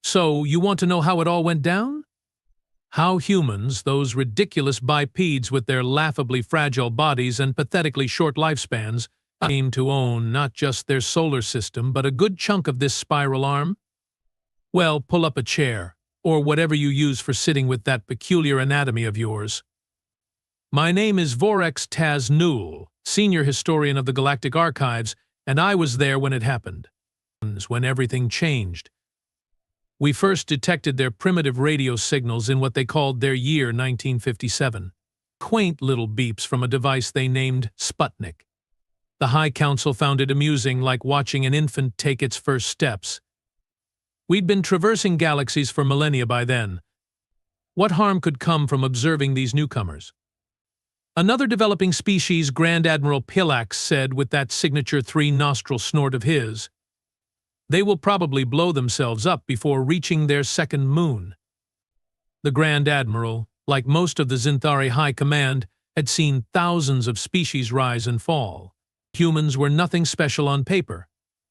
So, you want to know how it all went down? How humans, those ridiculous bipeds with their laughably fragile bodies and pathetically short lifespans, came to own not just their solar system but a good chunk of this spiral arm? Well, pull up a chair, or whatever you use for sitting with that peculiar anatomy of yours. My name is Vorex Taz Newell, senior historian of the Galactic Archives, and I was there when it happened. When everything changed. We first detected their primitive radio signals in what they called their year 1957. Quaint little beeps from a device they named Sputnik. The High Council found it amusing, like watching an infant take its first steps. We'd been traversing galaxies for millennia by then. What harm could come from observing these newcomers? Another developing species, Grand Admiral Pilax said with that signature three-nostril snort of his, they will probably blow themselves up before reaching their second moon. The Grand Admiral, like most of the Zinthari High Command, had seen thousands of species rise and fall. Humans were nothing special on paper.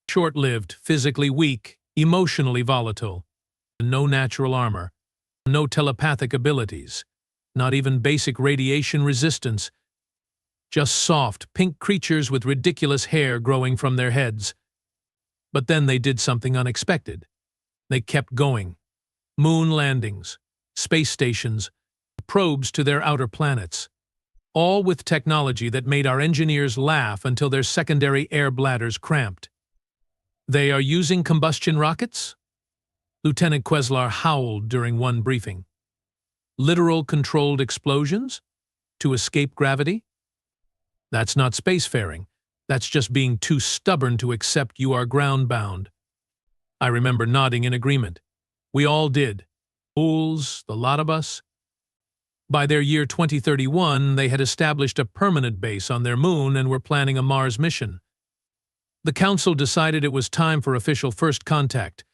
Short-lived, physically weak, emotionally volatile. No natural armor. No telepathic abilities. Not even basic radiation resistance. Just soft, pink creatures with ridiculous hair growing from their heads. But then they did something unexpected. They kept going. Moon landings, space stations, probes to their outer planets. All with technology that made our engineers laugh until their secondary air bladders cramped. They are using combustion rockets? Lieutenant Queslar howled during one briefing. Literal controlled explosions? To escape gravity? That's not spacefaring. That's just being too stubborn to accept you are ground-bound. I remember nodding in agreement. We all did. Fools, the lot of us. By their year 2031, they had established a permanent base on their moon and were planning a Mars mission. The Council decided it was time for official first contact.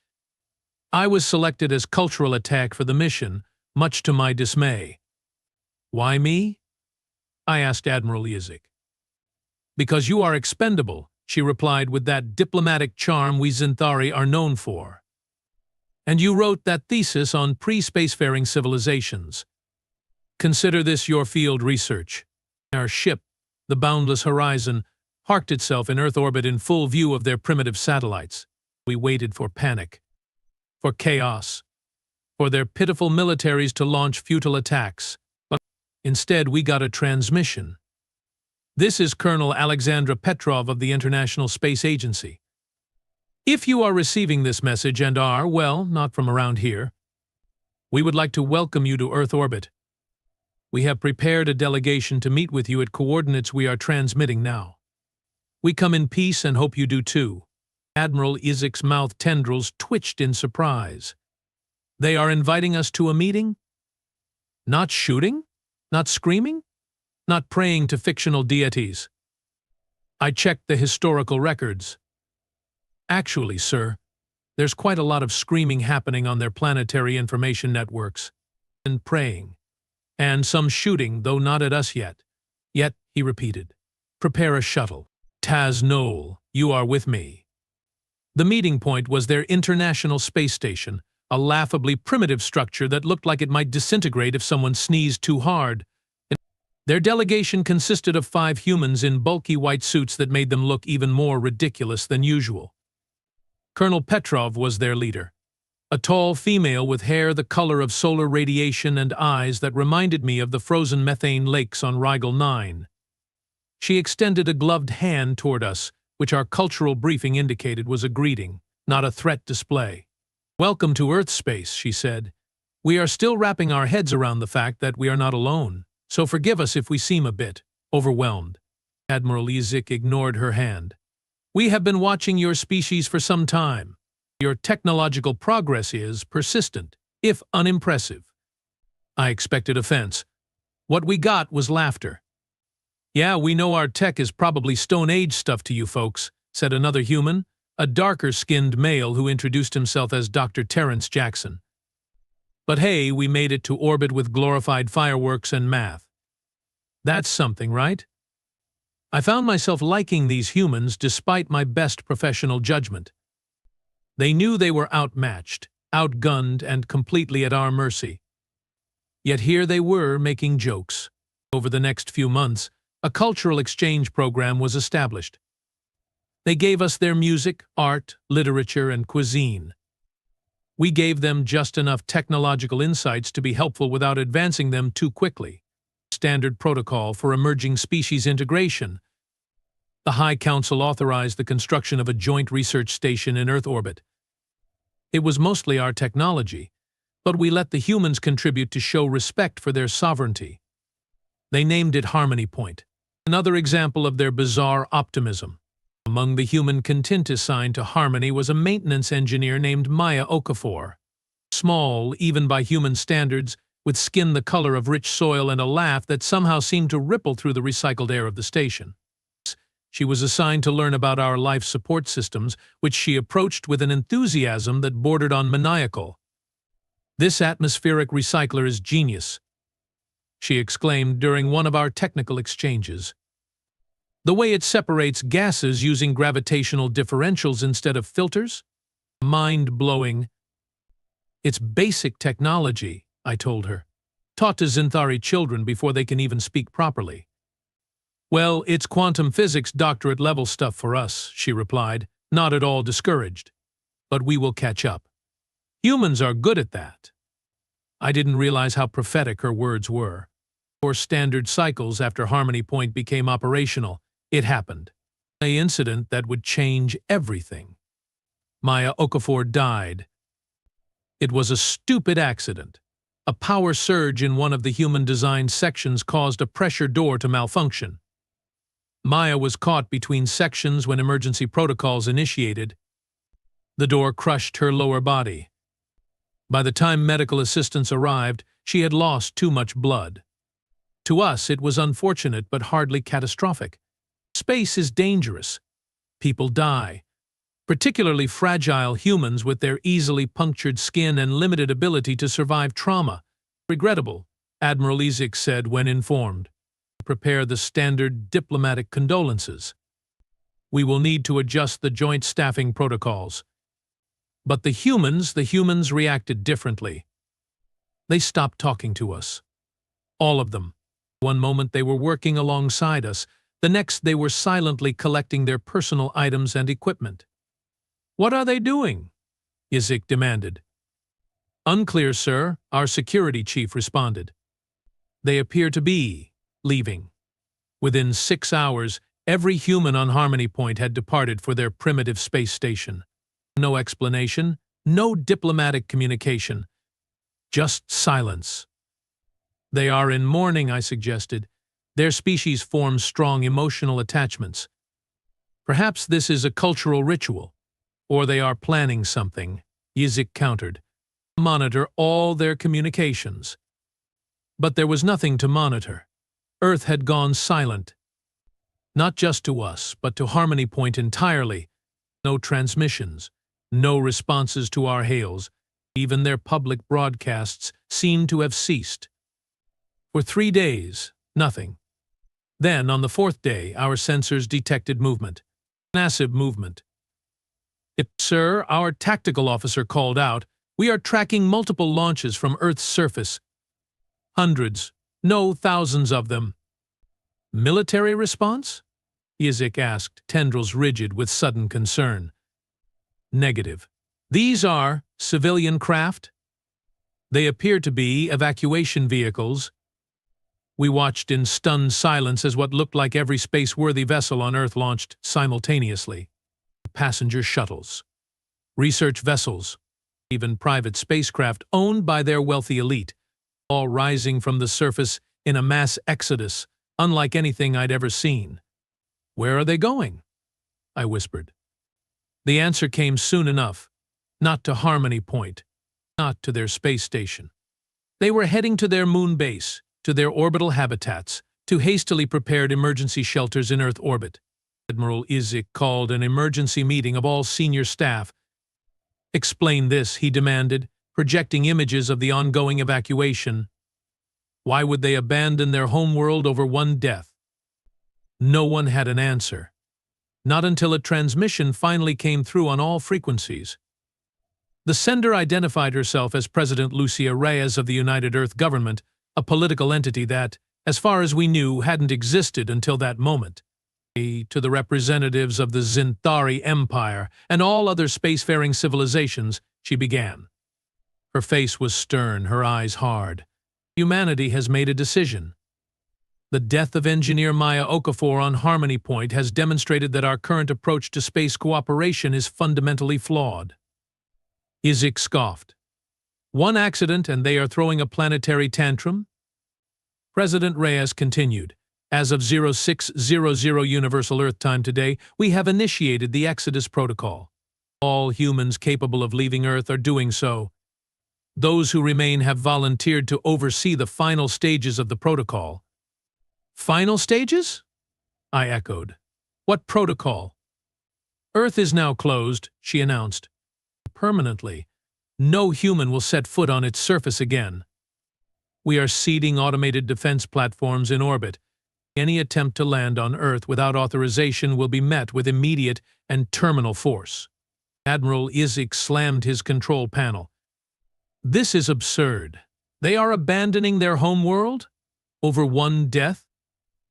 I was selected as cultural attack for the mission, much to my dismay. Why me? I asked Admiral Yizik. Because you are expendable, she replied with that diplomatic charm we Zinthari are known for. And you wrote that thesis on pre-spacefaring civilizations. Consider this your field research. Our ship, the Boundless Horizon, parked itself in Earth orbit in full view of their primitive satellites. We waited for panic, for chaos, for their pitiful militaries to launch futile attacks. But instead, we got a transmission. This is Colonel Alexandra Petrov of the International Space Agency. If you are receiving this message and are, well, not from around here, we would like to welcome you to Earth orbit. We have prepared a delegation to meet with you at coordinates we are transmitting now. We come in peace and hope you do too. Admiral Yizik's mouth tendrils twitched in surprise. They are inviting us to a meeting? Not shooting? Not screaming? Not praying to fictional deities. I checked the historical records. Actually, sir, there's quite a lot of screaming happening on their planetary information networks. And praying. And some shooting, though not at us yet. Yet, he repeated, prepare a shuttle. Taz Newell, you are with me. The meeting point was their International Space Station, a laughably primitive structure that looked like it might disintegrate if someone sneezed too hard. Their delegation consisted of 5 humans in bulky white suits that made them look even more ridiculous than usual. Colonel Petrov was their leader, a tall female with hair the color of solar radiation and eyes that reminded me of the frozen methane lakes on Rigel 9. She extended a gloved hand toward us, which our cultural briefing indicated was a greeting, not a threat display. Welcome to Earth space, she said. We are still wrapping our heads around the fact that we are not alone. So forgive us if we seem a bit overwhelmed. Admiral Yizik ignored her hand. We have been watching your species for some time. Your technological progress is persistent, if unimpressive. I expected offense. What we got was laughter. Yeah, we know our tech is probably Stone Age stuff to you folks, said another human, a darker-skinned male who introduced himself as Dr. Terrence Jackson. But hey, we made it to orbit with glorified fireworks and math. That's something, right? I found myself liking these humans despite my best professional judgment. They knew they were outmatched, outgunned and completely at our mercy. Yet here they were making jokes. Over the next few months, a cultural exchange program was established. They gave us their music, art, literature, and cuisine. We gave them just enough technological insights to be helpful without advancing them too quickly. Standard protocol for emerging species integration. The High Council authorized the construction of a joint research station in Earth orbit. It was mostly our technology, but we let the humans contribute to show respect for their sovereignty. They named it Harmony Point, another example of their bizarre optimism. Among the human contingent assigned to Harmony was a maintenance engineer named Maya Okafor. Small, even by human standards, with skin the color of rich soil and a laugh that somehow seemed to ripple through the recycled air of the station. She was assigned to learn about our life support systems, which she approached with an enthusiasm that bordered on maniacal. "This atmospheric recycler is genius," she exclaimed during one of our technical exchanges. "The way it separates gases using gravitational differentials instead of filters? Mind-blowing." "It's basic technology," I told her, "taught to Xanthari children before they can even speak properly." "Well, it's quantum physics doctorate-level stuff for us," she replied, not at all discouraged. "But we will catch up. Humans are good at that." I didn't realize how prophetic her words were. 4 standard cycles after Harmony Point became operational, it happened. An incident that would change everything. Maya Okafor died. It was a stupid accident. A power surge in one of the human-designed sections caused a pressure door to malfunction. Maya was caught between sections when emergency protocols initiated. The door crushed her lower body. By the time medical assistance arrived, she had lost too much blood. To us, it was unfortunate but hardly catastrophic. Space is dangerous. People die. Particularly fragile humans with their easily punctured skin and limited ability to survive trauma. "Regrettable," Admiral Isik said when informed. "Prepare the standard diplomatic condolences. We will need to adjust the joint staffing protocols." But the humans reacted differently. They stopped talking to us. All of them. One moment they were working alongside us, the next they were silently collecting their personal items and equipment. "What are they doing?" Isik demanded. "Unclear, sir," our security chief responded. "They appear to be leaving." Within 6 hours, every human on Harmony Point had departed for their primitive space station. No explanation, no diplomatic communication, just silence. "They are in mourning," I suggested. "Their species forms strong emotional attachments. Perhaps this is a cultural ritual, or they are planning something," Isik countered. "Monitor all their communications." But there was nothing to monitor. Earth had gone silent. Not just to us, but to Harmony Point entirely. No transmissions, no responses to our hails. Even their public broadcasts seemed to have ceased. For 3 days, nothing. Then, on the 4th day, our sensors detected movement. Massive movement. "Sir," our tactical officer called out, "we are tracking multiple launches from Earth's surface. Hundreds, no, thousands of them." "Military response?" Isik asked, tendrils rigid with sudden concern. "Negative. These are civilian craft? They appear to be evacuation vehicles." We watched in stunned silence as what looked like every space-worthy vessel on Earth launched simultaneously. Passenger shuttles, research vessels, even private spacecraft owned by their wealthy elite, all rising from the surface in a mass exodus, unlike anything I'd ever seen. "Where are they going?" I whispered. The answer came soon enough. Not to Harmony Point, not to their space station. They were heading to their moon base, to their orbital habitats, to hastily prepared emergency shelters in Earth orbit. Admiral Isik called an emergency meeting of all senior staff. "Explain this," he demanded, projecting images of the ongoing evacuation. Why would they abandon their homeworld over one death? No one had an answer. Not until a transmission finally came through on all frequencies. The sender identified herself as President Lucia Reyes of the United Earth Government, a political entity that, as far as we knew, hadn't existed until that moment. To the representatives of the Zinthari Empire and all other spacefaring civilizations, she began. Her face was stern, her eyes hard. Humanity has made a decision. The death of engineer Maya Okafor on Harmony Point has demonstrated that our current approach to space cooperation is fundamentally flawed. Isaac scoffed. One accident and they are throwing a planetary tantrum? President Reyes continued. As of 0600 Universal Earth Time today, we have initiated the Exodus Protocol. All humans capable of leaving Earth are doing so. Those who remain have volunteered to oversee the final stages of the protocol. Final stages? I echoed. What protocol? Earth is now closed, she announced. Permanently. No human will set foot on its surface again. We are seeding automated defense platforms in orbit. Any attempt to land on Earth without authorization will be met with immediate and terminal force. Admiral Isaac slammed his control panel. This is absurd. They are abandoning their homeworld? Over one death?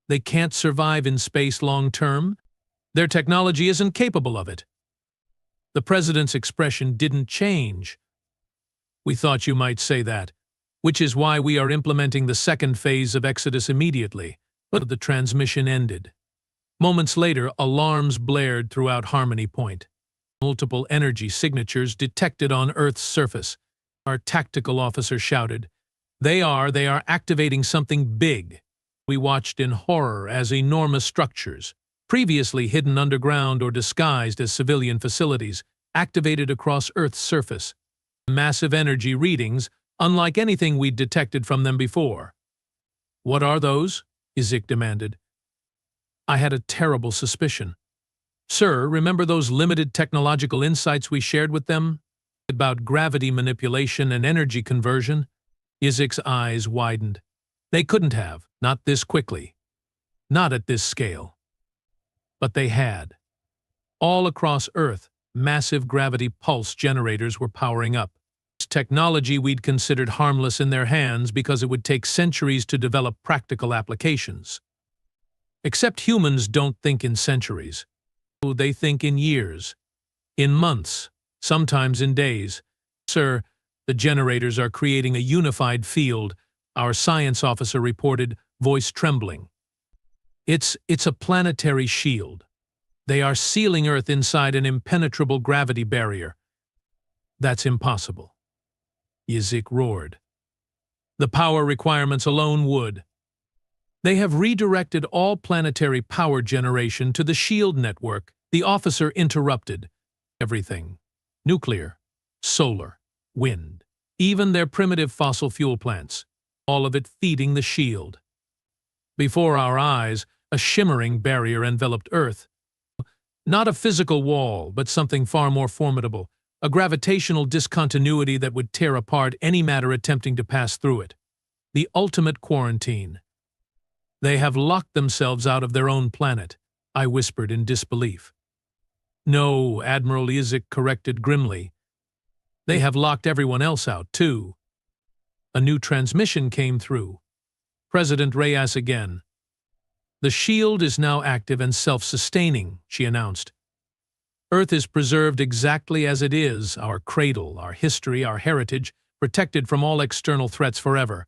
They can't survive in space long term? Their technology isn't capable of it. The president's expression didn't change. We thought you might say that, which is why we are implementing the second phase of Exodus immediately. But the transmission ended. Moments later, alarms blared throughout Harmony Point. Multiple energy signatures detected on Earth's surface. Our tactical officer shouted, They are activating something big." We watched in horror as enormous structures, previously hidden underground or disguised as civilian facilities, activated across Earth's surface. Massive energy readings, unlike anything we'd detected from them before. "What are those?" Isaac demanded. I had a terrible suspicion. "Sir, remember those limited technological insights we shared with them? About gravity manipulation and energy conversion?" Isaac's eyes widened. They couldn't have, not this quickly. Not at this scale. But they had. All across Earth, massive gravity pulse generators were powering up. Technology we'd considered harmless in their hands because it would take centuries to develop practical applications. Except humans don't think in centuries. They think in years, in months, sometimes in days. "Sir, the generators are creating a unified field," our science officer reported, voice trembling. It's a planetary shield. They are sealing Earth inside an impenetrable gravity barrier." "That's impossible." Isaac roared. "The power requirements alone would." "They have redirected all planetary power generation to the shield network," the officer interrupted. "Everything. Nuclear, solar, wind, even their primitive fossil fuel plants. All of it feeding the shield." Before our eyes, a shimmering barrier enveloped Earth. Not a physical wall, but something far more formidable. A gravitational discontinuity that would tear apart any matter attempting to pass through it. The ultimate quarantine. "They have locked themselves out of their own planet," I whispered in disbelief. "No," Admiral Isaac corrected grimly. "They have locked everyone else out, too." A new transmission came through. President Reyes again. "The shield is now active and self-sustaining," she announced. "Earth is preserved exactly as it is, our cradle, our history, our heritage, protected from all external threats forever.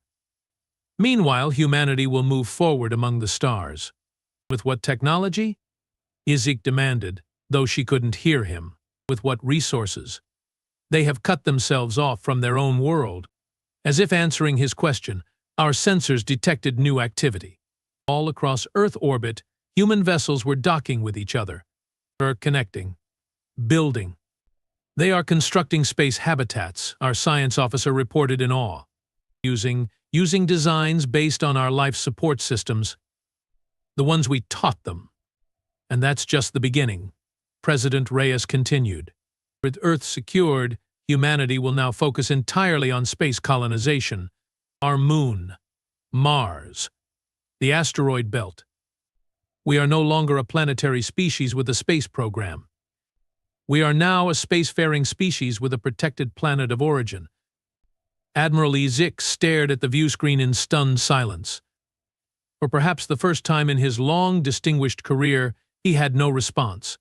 Meanwhile, humanity will move forward among the stars." "With what technology?" Isaac demanded, though she couldn't hear him. "With what resources? They have cut themselves off from their own world." As if answering his question, our sensors detected new activity. All across Earth orbit, human vessels were docking with each other. Connecting. Building. "They are constructing space habitats," our science officer reported in awe. Using designs based on our life support systems. The ones we taught them. "And that's just the beginning," President Reyes continued. "With Earth secured, humanity will now focus entirely on space colonization. Our moon, Mars, the asteroid belt. We are no longer a planetary species with a space program. We are now a spacefaring species with a protected planet of origin. Admiral Zik stared at the view screen in stunned silence. For perhaps the first time in his long, distinguished career, he had no response.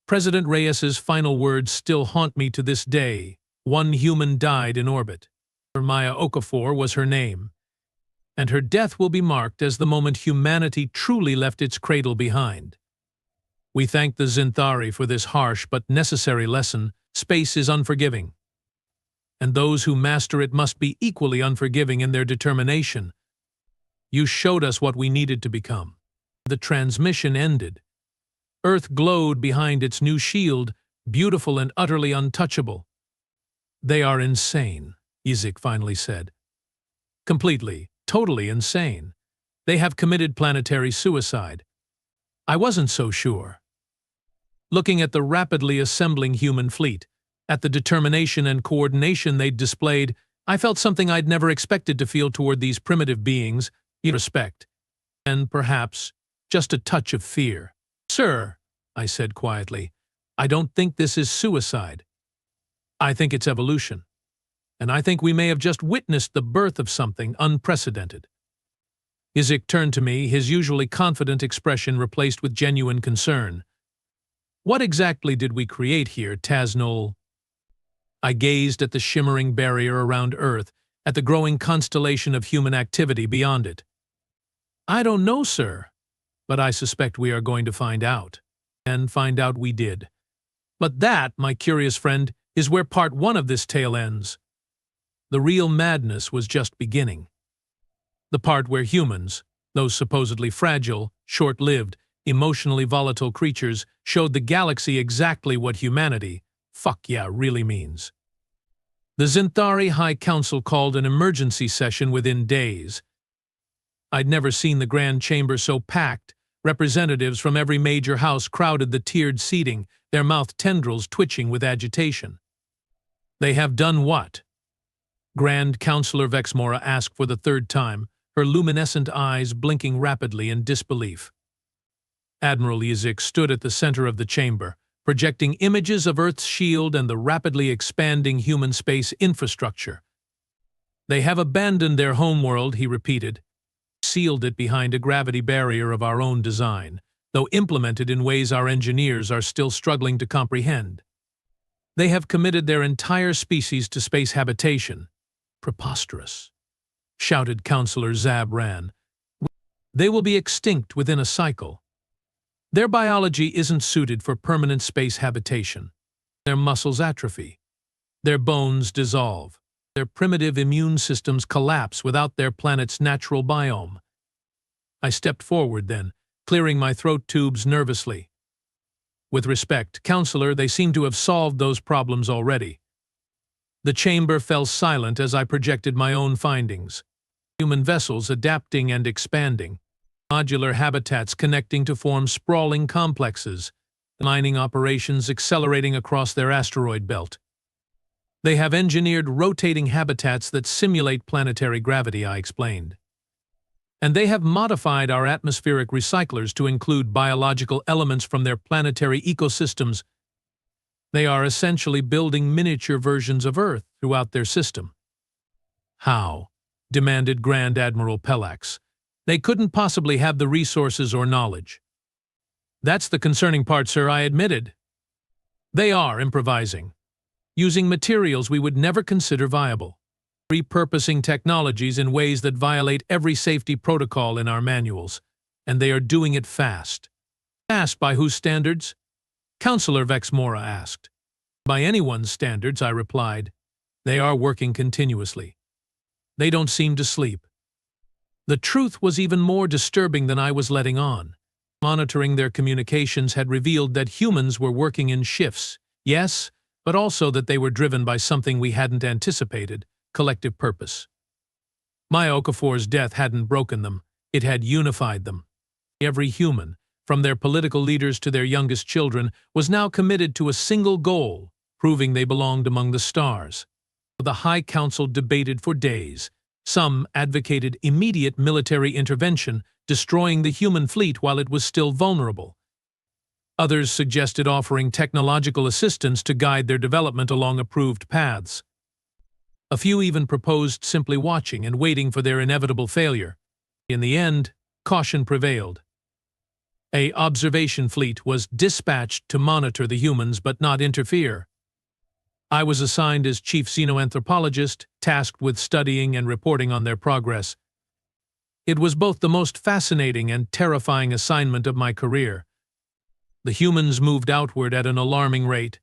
President Reyes's final words still haunt me to this day. One human died in orbit. Maya Okafor was her name, and her death will be marked as the moment humanity truly left its cradle behind. We thank the Zinthari for this harsh but necessary lesson. Space is unforgiving, and those who master it must be equally unforgiving in their determination. You showed us what we needed to become. The transmission ended. Earth glowed behind its new shield, beautiful and utterly untouchable. They are insane, Zik finally said. Completely, totally insane. They have committed planetary suicide. I wasn't so sure. Looking at the rapidly assembling human fleet, at the determination and coordination they'd displayed, I felt something I'd never expected to feel toward these primitive beings, respect, and perhaps just a touch of fear. Sir, I said quietly, I don't think this is suicide. I think it's evolution. And I think we may have just witnessed the birth of something unprecedented. Zik turned to me, his usually confident expression replaced with genuine concern. What exactly did we create here, Tasnol? I gazed at the shimmering barrier around Earth, at the growing constellation of human activity beyond it. I don't know, sir, but I suspect we are going to find out. And find out we did. But that, my curious friend, is where part one of this tale ends. The real madness was just beginning. The part where humans, those supposedly fragile, short-lived, emotionally volatile creatures, showed the galaxy exactly what humanity, really means. The Zinthari High Council called an emergency session within days. I'd never seen the Grand Chamber so packed. Representatives from every major house crowded the tiered seating, their mouth tendrils twitching with agitation. They have done what? Grand Councilor Vexmora asked for the third time, her luminescent eyes blinking rapidly in disbelief. Admiral Zik stood at the center of the chamber, projecting images of Earth's shield and the rapidly expanding human space infrastructure. They have abandoned their homeworld, he repeated, sealed it behind a gravity barrier of our own design, though implemented in ways our engineers are still struggling to comprehend. They have committed their entire species to space habitation. Preposterous, shouted Councillor Zabran. They will be extinct within a cycle. Their biology isn't suited for permanent space habitation. Their muscles atrophy. Their bones dissolve. Their primitive immune systems collapse without their planet's natural biome. I stepped forward then, clearing my throat tubes nervously. With respect, Counselor, they seem to have solved those problems already. The chamber fell silent as I projected my own findings. Human vessels adapting and expanding. Modular habitats connecting to form sprawling complexes. Mining operations accelerating across their asteroid belt. They have engineered rotating habitats that simulate planetary gravity, I explained. And they have modified our atmospheric recyclers to include biological elements from their planetary ecosystems. They are essentially building miniature versions of Earth throughout their system. How? Demanded Grand Admiral Pelax. They couldn't possibly have the resources or knowledge. That's the concerning part, sir, I admitted. They are improvising, using materials we would never consider viable, repurposing technologies in ways that violate every safety protocol in our manuals, and they are doing it fast. Fast by whose standards? Councillor Vexmora asked. By anyone's standards, I replied. They are working continuously. They don't seem to sleep. The truth was even more disturbing than I was letting on. Monitoring their communications had revealed that humans were working in shifts, yes, but also that they were driven by something we hadn't anticipated, collective purpose. Maya Okafor's death hadn't broken them, it had unified them. Every human, from their political leaders to their youngest children, was now committed to a single goal, proving they belonged among the stars. The High Council debated for days. Some advocated immediate military intervention, destroying the human fleet while it was still vulnerable. Others suggested offering technological assistance to guide their development along approved paths. A few even proposed simply watching and waiting for their inevitable failure. In the end, caution prevailed. An observation fleet was dispatched to monitor the humans but not interfere. I was assigned as chief xenoanthropologist, tasked with studying and reporting on their progress. It was both the most fascinating and terrifying assignment of my career. The humans moved outward at an alarming rate.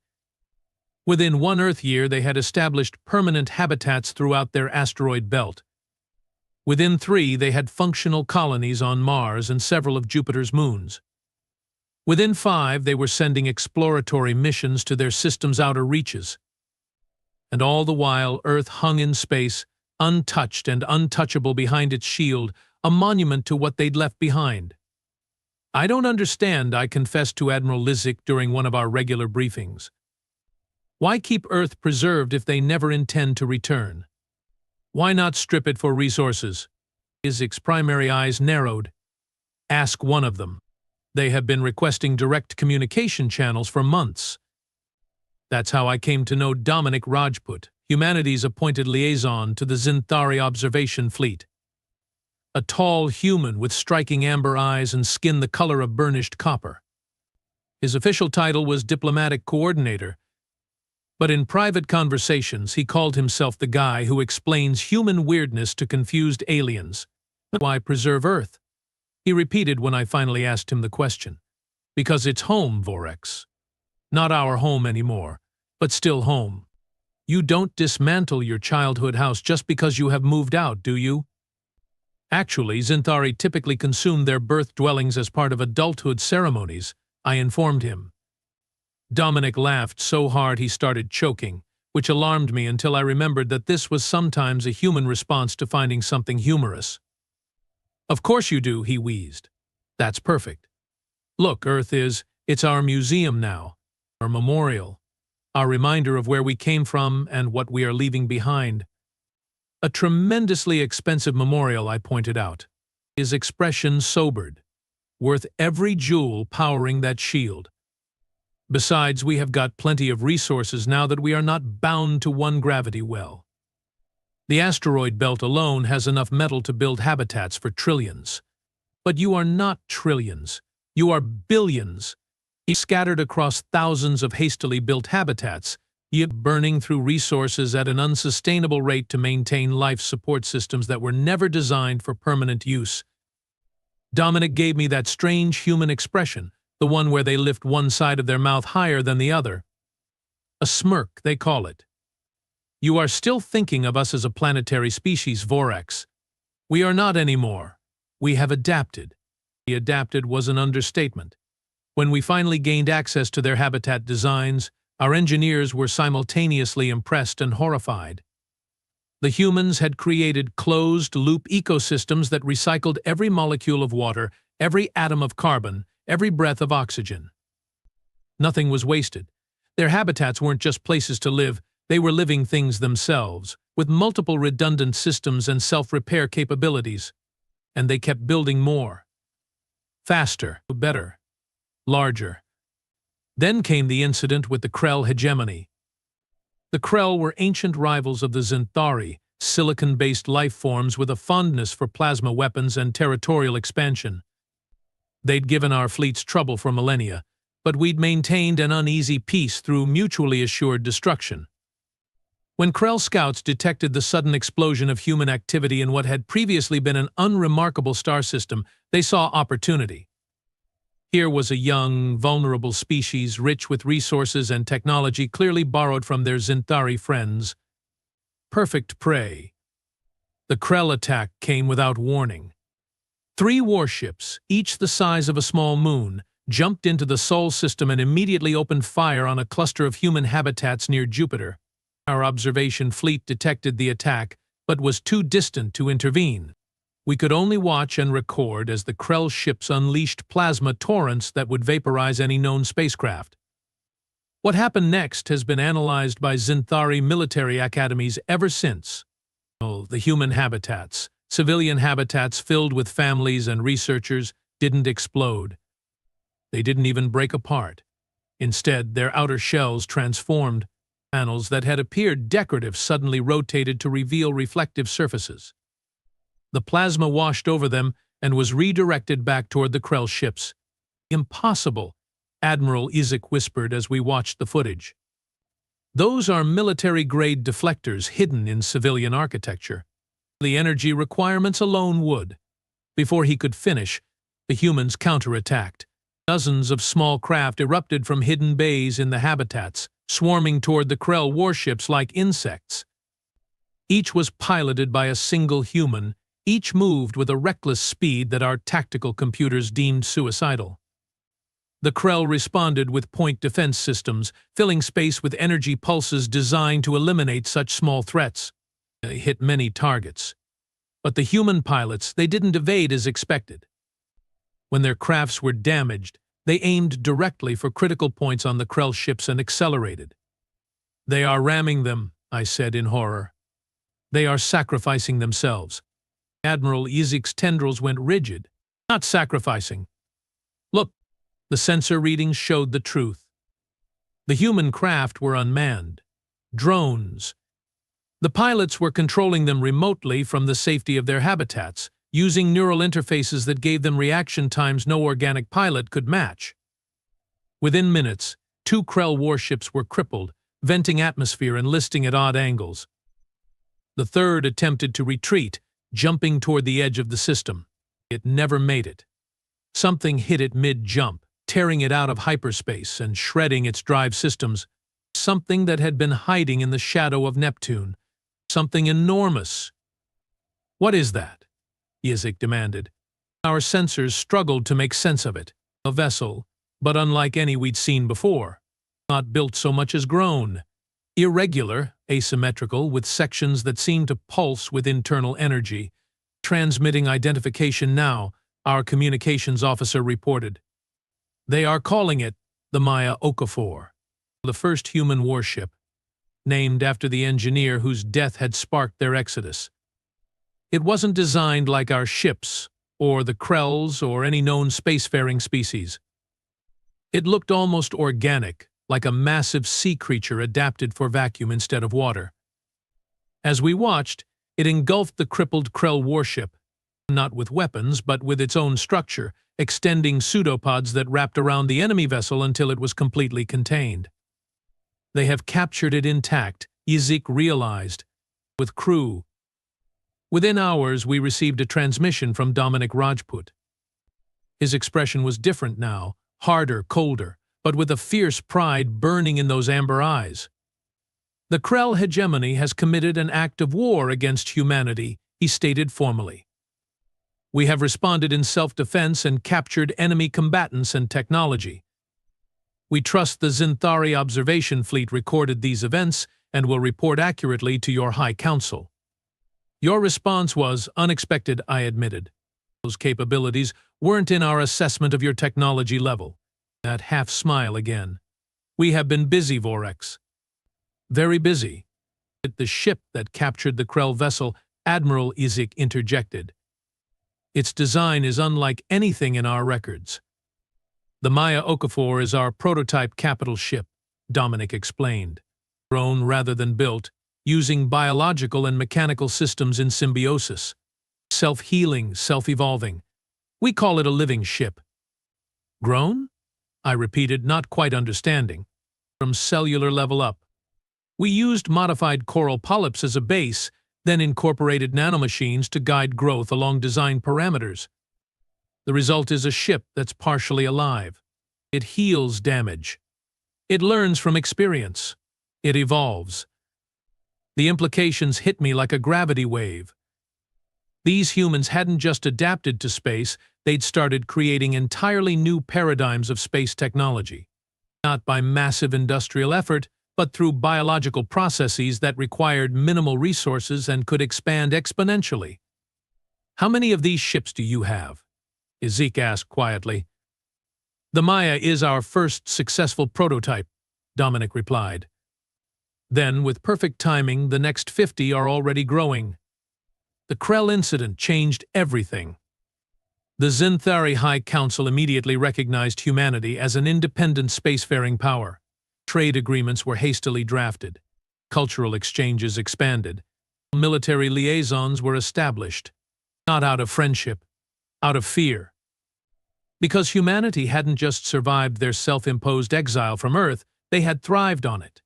Within one Earth year, they had established permanent habitats throughout their asteroid belt. Within 3, they had functional colonies on Mars and several of Jupiter's moons. Within 5, they were sending exploratory missions to their system's outer reaches. And all the while, Earth hung in space, untouched and untouchable behind its shield, a monument to what they'd left behind. "I don't understand," I confessed to Admiral Lizik during one of our regular briefings. "Why keep Earth preserved if they never intend to return? Why not strip it for resources?" Lizik's primary eyes narrowed. "Ask one of them. They have been requesting direct communication channels for months." That's how I came to know Dominic Rajput, humanity's appointed liaison to the Xanthari observation fleet. A tall human with striking amber eyes and skin the color of burnished copper. His official title was diplomatic coordinator, but in private conversations he called himself the guy who explains human weirdness to confused aliens. "Why preserve Earth?" he repeated when I finally asked him the question. "Because it's home, Vorex. Not our home anymore, but still home. You don't dismantle your childhood house just because you have moved out, do you?" Actually, Xanthari typically consumed their birth dwellings as part of adulthood ceremonies, I informed him. Dominic laughed so hard he started choking, which alarmed me until I remembered that this was sometimes a human response to finding something humorous. "Of course you do," he wheezed. "That's perfect. Look, it's our museum now, our memorial, our reminder of where we came from and what we are leaving behind." "A tremendously expensive memorial," I pointed out. His expression sobered. "Worth every jewel powering that shield. Besides, we have got plenty of resources now that we are not bound to one gravity well. The asteroid belt alone has enough metal to build habitats for trillions. But you are not trillions. You are billions. Scattered across thousands of hastily built habitats, yet burning through resources at an unsustainable rate to maintain life support systems that were never designed for permanent use." Dominic gave me that strange human expression, the one where they lift one side of their mouth higher than the other. A smirk, they call it. "You are still thinking of us as a planetary species, Vorex. We are not anymore. We have adapted." The adapted was an understatement. When we finally gained access to their habitat designs, our engineers were simultaneously impressed and horrified. The humans had created closed-loop ecosystems that recycled every molecule of water, every atom of carbon, every breath of oxygen. Nothing was wasted. Their habitats weren't just places to live, they were living things themselves, with multiple redundant systems and self-repair capabilities. And they kept building more. Faster, better, larger. Then came the incident with the Krell Hegemony. The Krell were ancient rivals of the Xanthari, silicon-based life forms with a fondness for plasma weapons and territorial expansion. They'd given our fleets trouble for millennia, but we'd maintained an uneasy peace through mutually assured destruction. When Krell scouts detected the sudden explosion of human activity in what had previously been an unremarkable star system, they saw opportunity. Here was a young, vulnerable species rich with resources and technology clearly borrowed from their Xanthari friends. Perfect prey. The Krell attack came without warning. 3 warships, each the size of a small moon, jumped into the Sol system and immediately opened fire on a cluster of human habitats near Jupiter. Our observation fleet detected the attack, but was too distant to intervene. We could only watch and record as the Krell ships unleashed plasma torrents that would vaporize any known spacecraft. What happened next has been analyzed by Xanthari military academies ever since. The human habitats, civilian habitats filled with families and researchers, didn't explode. They didn't even break apart. Instead, their outer shells transformed. Panels that had appeared decorative suddenly rotated to reveal reflective surfaces. The plasma washed over them and was redirected back toward the Krell ships. "Impossible," Admiral Isaac whispered as we watched the footage. "Those are military-grade deflectors hidden in civilian architecture. The energy requirements alone would." Before he could finish, the humans counterattacked. Dozens of small craft erupted from hidden bays in the habitats, swarming toward the Krell warships like insects. Each was piloted by a single human. Each moved with a reckless speed that our tactical computers deemed suicidal. The Krell responded with point defense systems, filling space with energy pulses designed to eliminate such small threats. They hit many targets. But the human pilots, they didn't evade as expected. When their crafts were damaged, they aimed directly for critical points on the Krell ships and accelerated. "They are ramming them," I said in horror. "They are sacrificing themselves." Admiral Isaac's tendrils went rigid. "Not sacrificing. Look." The sensor readings showed the truth. The human craft were unmanned. Drones. The pilots were controlling them remotely from the safety of their habitats, using neural interfaces that gave them reaction times no organic pilot could match. Within minutes, 2 Krell warships were crippled, venting atmosphere and listing at odd angles. The third attempted to retreat, jumping toward the edge of the system. It never made it. Something hit it mid-jump, tearing it out of hyperspace and shredding its drive systems. Something that had been hiding in the shadow of Neptune. Something enormous. "What is that?" Isaac demanded. Our sensors struggled to make sense of it. A vessel, but unlike any we'd seen before. Not built so much as grown. Irregular, asymmetrical, with sections that seemed to pulse with internal energy. "Transmitting identification now," our communications officer reported. "They are calling it the Maya Okafor, the first human warship, named after the engineer whose death had sparked their exodus. It wasn't designed like our ships, or the Krells, or any known spacefaring species. It looked almost organic, like a massive sea creature adapted for vacuum instead of water. As we watched, it engulfed the crippled Krell warship, not with weapons, but with its own structure, extending pseudopods that wrapped around the enemy vessel until it was completely contained. "They have captured it intact," Isaac realized, "with crew." Within hours, we received a transmission from Dominic Rajput. His expression was different now, harder, colder, but with a fierce pride burning in those amber eyes. "The Krell Hegemony has committed an act of war against humanity," he stated formally. "We have responded in self-defense and captured enemy combatants and technology. We trust the Zinthari observation fleet recorded these events and will report accurately to your High Council." "Your response was unexpected," I admitted. "Those capabilities weren't in our assessment of your technology level." That half-smile again. "We have been busy, Vorex." "Very busy." "The ship that captured the Krell vessel," Admiral Isaac interjected. "Its design is unlike anything in our records." "The Maya Okafor is our prototype capital ship," Dominic explained. "Grown rather than built, using biological and mechanical systems in symbiosis. Self-healing, self-evolving. We call it a living ship." "Grown?" I repeated, not quite understanding. "From cellular level up. We used modified coral polyps as a base, then incorporated nanomachines to guide growth along design parameters. The result is a ship that's partially alive. It heals damage. It learns from experience. It evolves." The implications hit me like a gravity wave. These humans hadn't just adapted to space, they'd started creating entirely new paradigms of space technology. Not by massive industrial effort, but through biological processes that required minimal resources and could expand exponentially. "How many of these ships do you have?" Isaac asked quietly. "The Maya is our first successful prototype," Dominic replied. "Then, with perfect timing, the next 50 are already growing." The Krell incident changed everything. The Xanthari High Council immediately recognized humanity as an independent spacefaring power. Trade agreements were hastily drafted. Cultural exchanges expanded. Military liaisons were established, not out of friendship, out of fear. Because humanity hadn't just survived their self-imposed exile from Earth, they had thrived on it.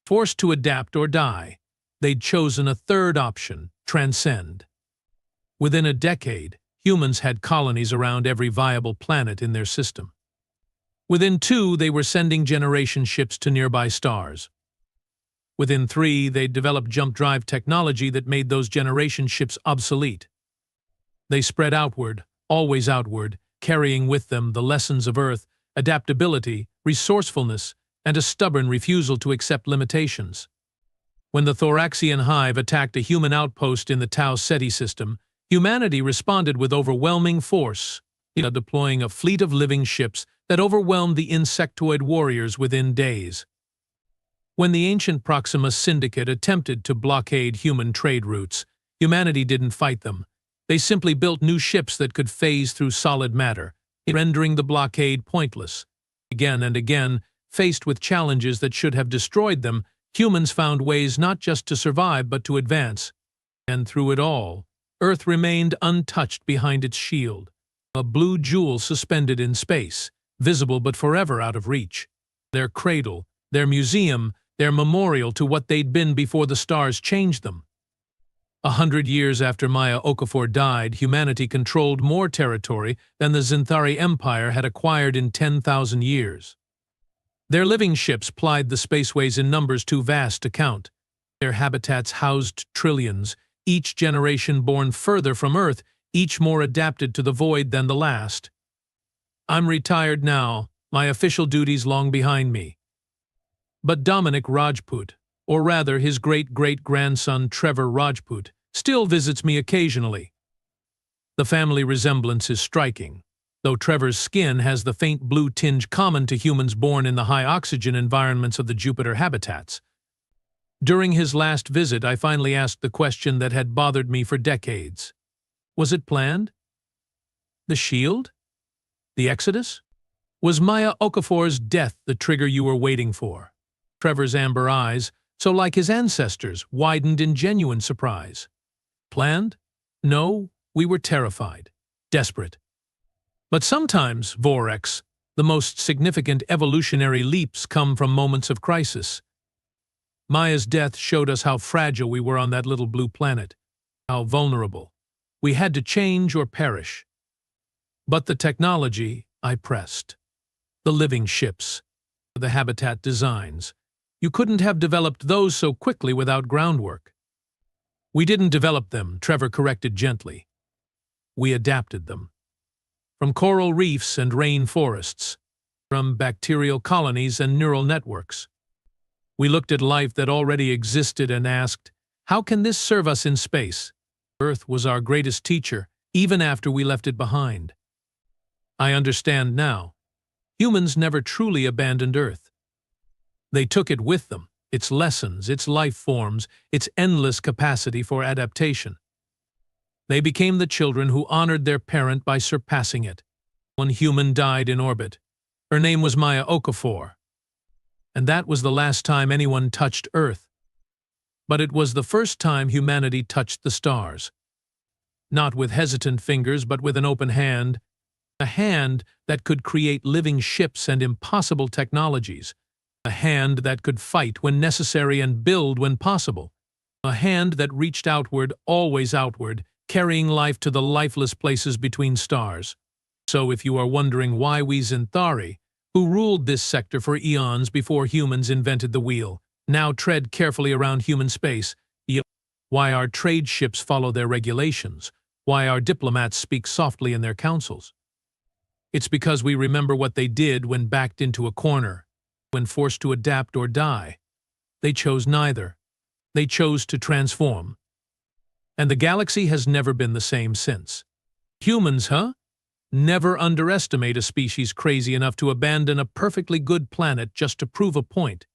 Forced to adapt or die, they'd chosen a third option: transcend. Within a decade, humans had colonies around every viable planet in their system. Within 2, they were sending generation ships to nearby stars. Within 3, they'd developed jump drive technology that made those generation ships obsolete. They spread outward, always outward, carrying with them the lessons of Earth, adaptability, resourcefulness, and a stubborn refusal to accept limitations. When the Thoraxian Hive attacked a human outpost in the Tau Ceti system, humanity responded with overwhelming force, deploying a fleet of living ships that overwhelmed the insectoid warriors within days. When the ancient Proxima Syndicate attempted to blockade human trade routes, humanity didn't fight them. They simply built new ships that could phase through solid matter, rendering the blockade pointless. Again and again, faced with challenges that should have destroyed them, humans found ways not just to survive but to advance. And through it all, Earth remained untouched behind its shield, a blue jewel suspended in space, visible but forever out of reach. Their cradle, their museum, their memorial to what they'd been before the stars changed them. 100 years after Maya Okafor died, humanity controlled more territory than the Xanthari Empire had acquired in 10,000 years. Their living ships plied the spaceways in numbers too vast to count. Their habitats housed trillions, each generation born further from Earth, each more adapted to the void than the last. I'm retired now, my official duties long behind me. But Dominic Rajput, or rather his great-great-grandson Trevor Rajput, still visits me occasionally. The family resemblance is striking, though Trevor's skin has the faint blue tinge common to humans born in the high-oxygen environments of the Jupiter habitats. During his last visit, I finally asked the question that had bothered me for decades. Was it planned? The shield? The exodus? Was Maya Okafor's death the trigger you were waiting for? Trevor's amber eyes, so like his ancestors, widened in genuine surprise. Planned? No, we were terrified, desperate. But sometimes, Vorex, the most significant evolutionary leaps come from moments of crisis. Maya's death showed us how fragile we were on that little blue planet, how vulnerable. We had to change or perish. But the technology, I pressed. The living ships, the habitat designs. You couldn't have developed those so quickly without groundwork. We didn't develop them, Trevor corrected gently. We adapted them. From coral reefs and rain forests, from bacterial colonies and neural networks. We looked at life that already existed and asked, how can this serve us in space? Earth was our greatest teacher, even after we left it behind. I understand now. Humans never truly abandoned Earth. They took it with them, its lessons, its life forms, its endless capacity for adaptation. They became the children who honored their parent by surpassing it. One human died in orbit. Her name was Maya Okafor. And that was the last time anyone touched Earth. But it was the first time humanity touched the stars. Not with hesitant fingers, but with an open hand. A hand that could create living ships and impossible technologies. A hand that could fight when necessary and build when possible. A hand that reached outward, always outward, carrying life to the lifeless places between stars. So if you are wondering why we Xanthari, who ruled this sector for eons before humans invented the wheel, now tread carefully around human space, why our trade ships follow their regulations, why our diplomats speak softly in their councils. It's because we remember what they did when backed into a corner, when forced to adapt or die. They chose neither. They chose to transform. And the galaxy has never been the same since. Humans, huh? Never underestimate a species crazy enough to abandon a perfectly good planet just to prove a point.